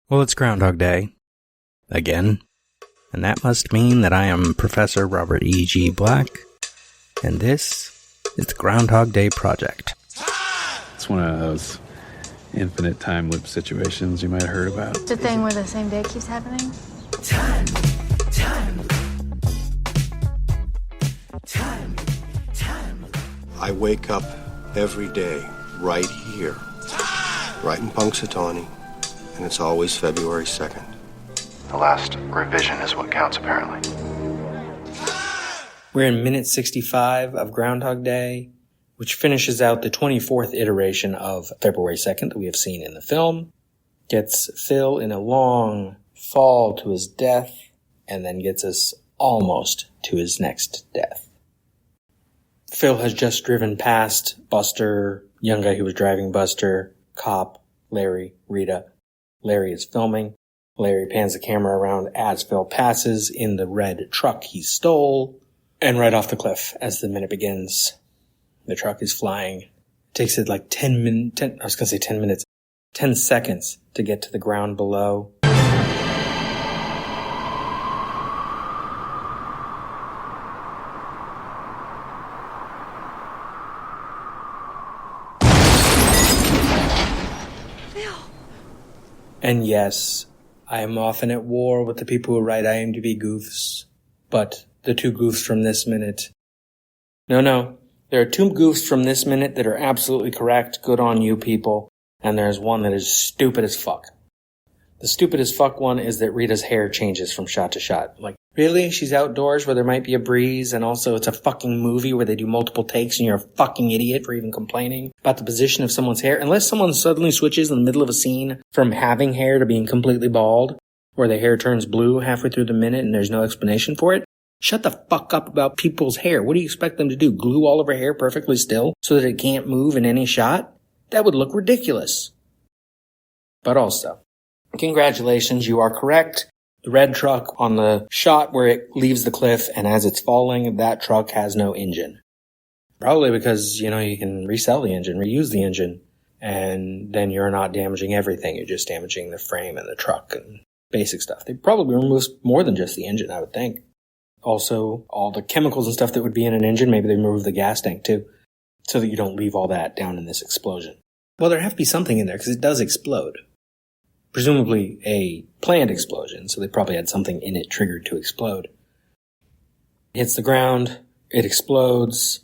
Well, it's Groundhog Day. Again. And that must mean that I am Professor Robert E.G. Black, and this is the Groundhog Day Project. It's one of those infinite time loop situations you might have heard about. It's a thing where the same day keeps happening. Time. I wake up every day right here, right in Punxsutawney, and it's always February 2nd. The last revision is what counts, apparently. We're in minute 65 of Groundhog Day, which finishes out the 24th iteration of February 2nd that we have seen in the film. Gets Phil in a long fall to his death, and then gets us almost to his next death. Phil has just driven past Buster, young guy who was driving Buster, cop, Larry, Rita. Larry is filming. Larry pans the camera around as Phil passes in the red truck he stole. And right off the cliff, as the minute begins, the truck is flying. It takes it like 10 seconds to get to the ground below. And yes, I am often at war with the people who write IMDb goofs, but the two goofs from this minute... No, there are two goofs from this minute that are absolutely correct, good on you people, and there's one that is stupid as fuck. The stupid as fuck one is that Rita's hair changes from shot to shot. Like, really? She's outdoors where there might be a breeze, and also it's a fucking movie where they do multiple takes and you're a fucking idiot for even complaining about the position of someone's hair. Unless someone suddenly switches in the middle of a scene from having hair to being completely bald, where the hair turns blue halfway through the minute and there's no explanation for it. Shut the fuck up about people's hair. What do you expect them to do? Glue all of her hair perfectly still so that it can't move in any shot? That would look ridiculous. But also, congratulations, you are correct. The red truck on the shot where it leaves the cliff, and as it's falling, that truck has no engine. Probably because, you can resell the engine, reuse the engine, and then you're not damaging everything. You're just damaging the frame and the truck and basic stuff. They probably remove more than just the engine, I would think. Also, all the chemicals and stuff that would be in an engine, maybe they remove the gas tank too, so that you don't leave all that down in this explosion. Well, there have to be something in there, because it does explode. Presumably a planned explosion, so they probably had something in it triggered to explode. It hits the ground, it explodes.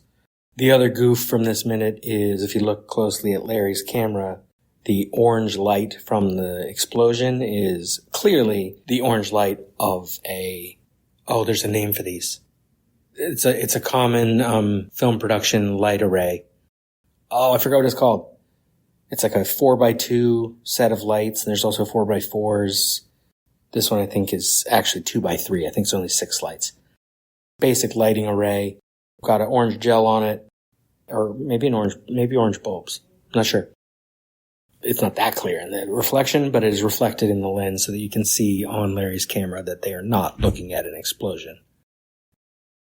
The other goof from this minute is, if you look closely at Larry's camera, the orange light from the explosion is clearly the orange light of there's a name for these. It's a common film production light array. Oh, I forgot what it's called. It's like a 4x2 set of lights, and there's also 4x4s. This one I think is actually 2x3. I think it's only 6 lights. Basic lighting array. Got an orange gel on it, or maybe orange bulbs. I'm not sure. It's not that clear in the reflection, but it is reflected in the lens so that you can see on Larry's camera that they are not looking at an explosion.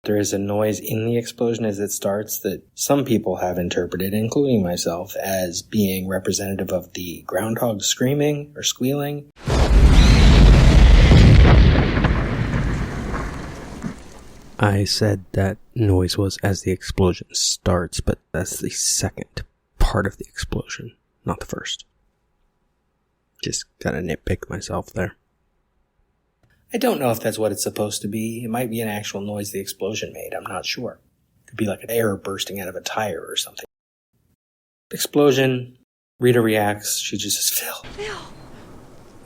There is a noise in the explosion as it starts that some people have interpreted, including myself, as being representative of the groundhog screaming or squealing. I said that noise was as the explosion starts, but that's the second part of the explosion, not the first. Just kind of nitpicked myself there. I don't know if that's what it's supposed to be. It might be an actual noise the explosion made. I'm not sure. It could be like an air bursting out of a tire or something. Explosion. Rita reacts. She just says, Phil.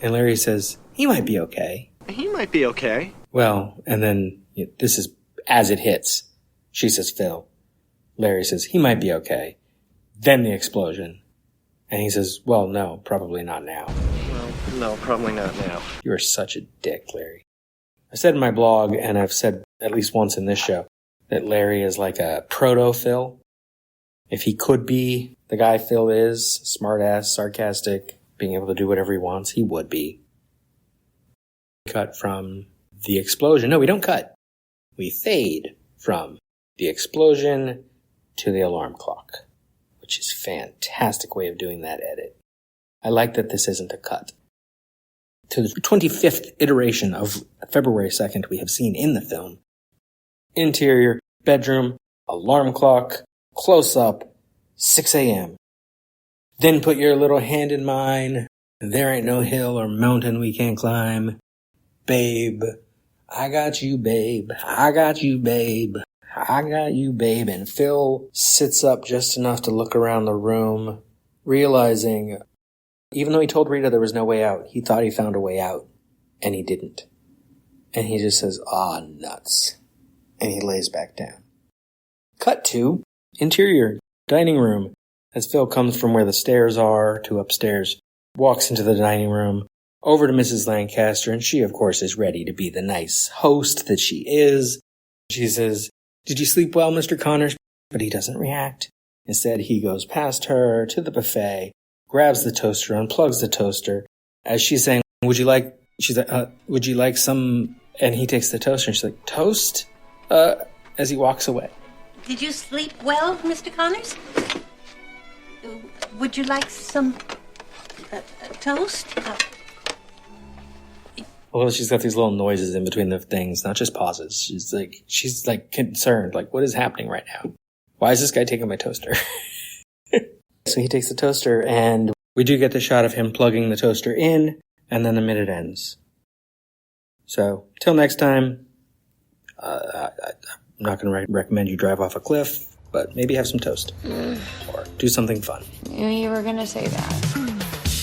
And Larry says, he might be okay. He might be okay. Well, and then this is as it hits. She says, Phil. Larry says, he might be okay. Then the explosion. And he says, well, no, probably not now. Well, no, probably not now. You are such a dick, Larry. I said in my blog, and I've said at least once in this show, that Larry is like a proto-Phil. If he could be the guy Phil is, smart-ass, sarcastic, being able to do whatever he wants, he would be. Cut from the explosion. No, we don't cut. We fade from the explosion to the alarm clock, which is a fantastic way of doing that edit. I like that this isn't a cut. to the 25th iteration of February 2nd we have seen in the film. Interior, bedroom, alarm clock, close up, 6 a.m. Then put your little hand in mine. There ain't no hill or mountain we can't climb. Babe, I got you, babe. I got you, babe. I got you, babe. And Phil sits up just enough to look around the room, realizing, even though he told Rita there was no way out, he thought he found a way out, and he didn't. And he just says, "Ah, nuts." And he lays back down. Cut to interior, dining room. As Phil comes from where the stairs are to upstairs, walks into the dining room, over to Mrs. Lancaster, and she, of course, is ready to be the nice host that she is. She says, "Did you sleep well, Mr. Connors?" But he doesn't react. Instead, he goes past her to the buffet, grabs the toaster, unplugs the toaster. As she's saying, would you like some? And he takes the toaster, and she's like, "Toast?" As he walks away. Did you sleep well, Mr. Connors? Would you like some toast? Well, she's got these little noises in between the things, not just pauses. She's like concerned, like, what is happening right now? Why is this guy taking my toaster? So he takes the toaster, and we do get the shot of him plugging the toaster in, and then the minute ends. So, till next time, I'm not going to recommend you drive off a cliff, but maybe have some toast. Or do something fun. Knew you were gonna say that.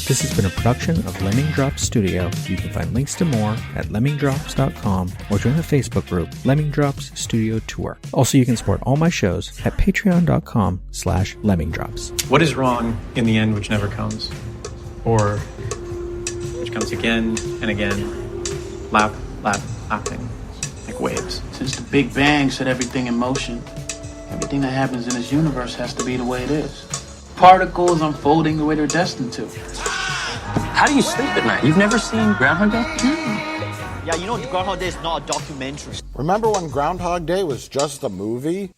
This has been a production of Lemming Drops Studio. You can find links to more at lemmingdrops.com or join the Facebook group Lemming Drops Studio Tour. Also, you can support all my shows at patreon.com/lemmingdrops. What is wrong in the end which never comes? Or which comes again and again, lapping, like waves. Since the Big Bang set everything in motion, everything that happens in this universe has to be the way it is. Particles unfolding the way they're destined to. How do you sleep at night? You've never seen Groundhog Day? Yeah, you know Groundhog Day is not a documentary. Remember when Groundhog Day was just a movie?